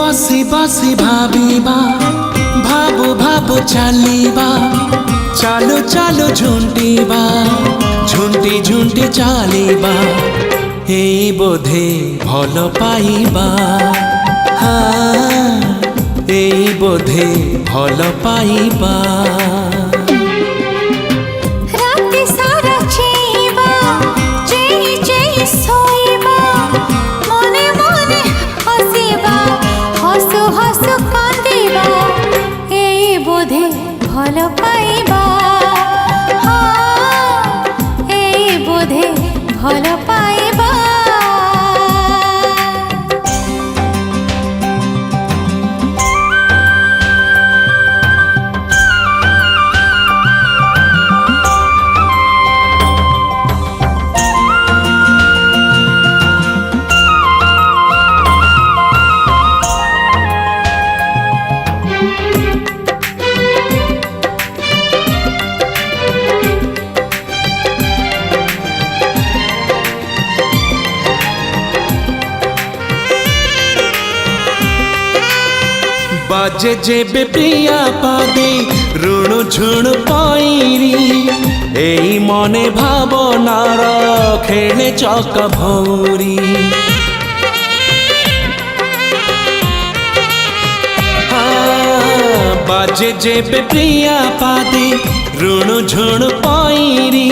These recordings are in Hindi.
बसी बसी भाविबा भाबु भाबु चलिबा चालू चालू झुंटिबा झुंटी झुंटी चलिबा एई बोधे भल पाइबा हाँ एई बोधे भल पाइबा भल पाइबा हाँ ए बोधे भल पाइबा बाजे जेबे प्रिया पादे ऋणु झुणु पाइरी एई मने भावनार खेले चक भौरी बाजे जेबे प्रिया पादे ऋणु झुणु पाइरी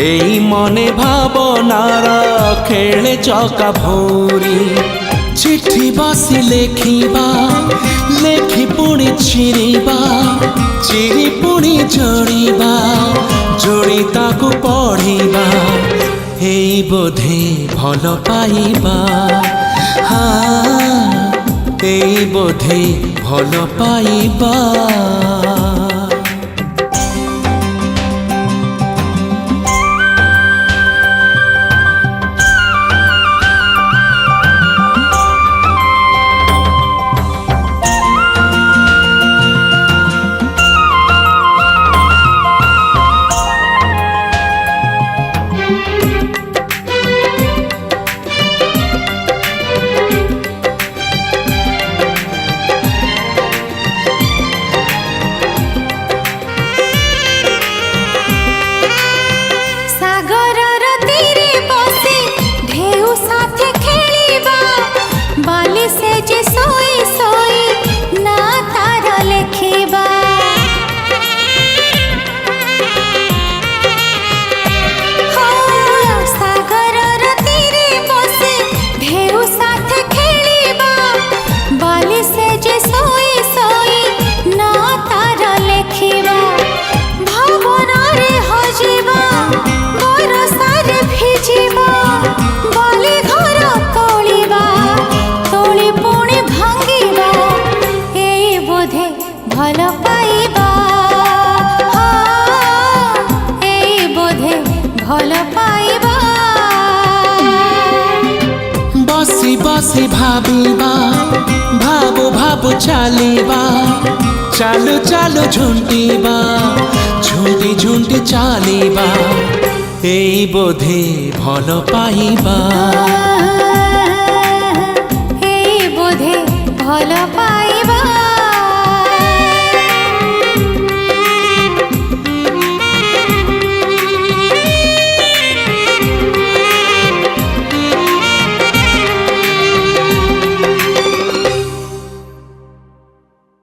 एई मने भावनार खेले चक भौरी चिट्ठी बसी लेखिबा लेखि पुणी चिरिबा चिरी पुणी जोड़िबा जोड़ी ताकू पढ़िबा एई बोधे भल पाइबा हाँ एई बोधे भल पाइबा भल पाइबा हाँ ए बोधे भल पाइबा बसी बसी भाविबा भाबु भाबु चलिबा चालू चालू झुंटिबा झुंटी झुंटी चलिबा एई बोधे भल पाइबा ए बोधे भल पाइबा।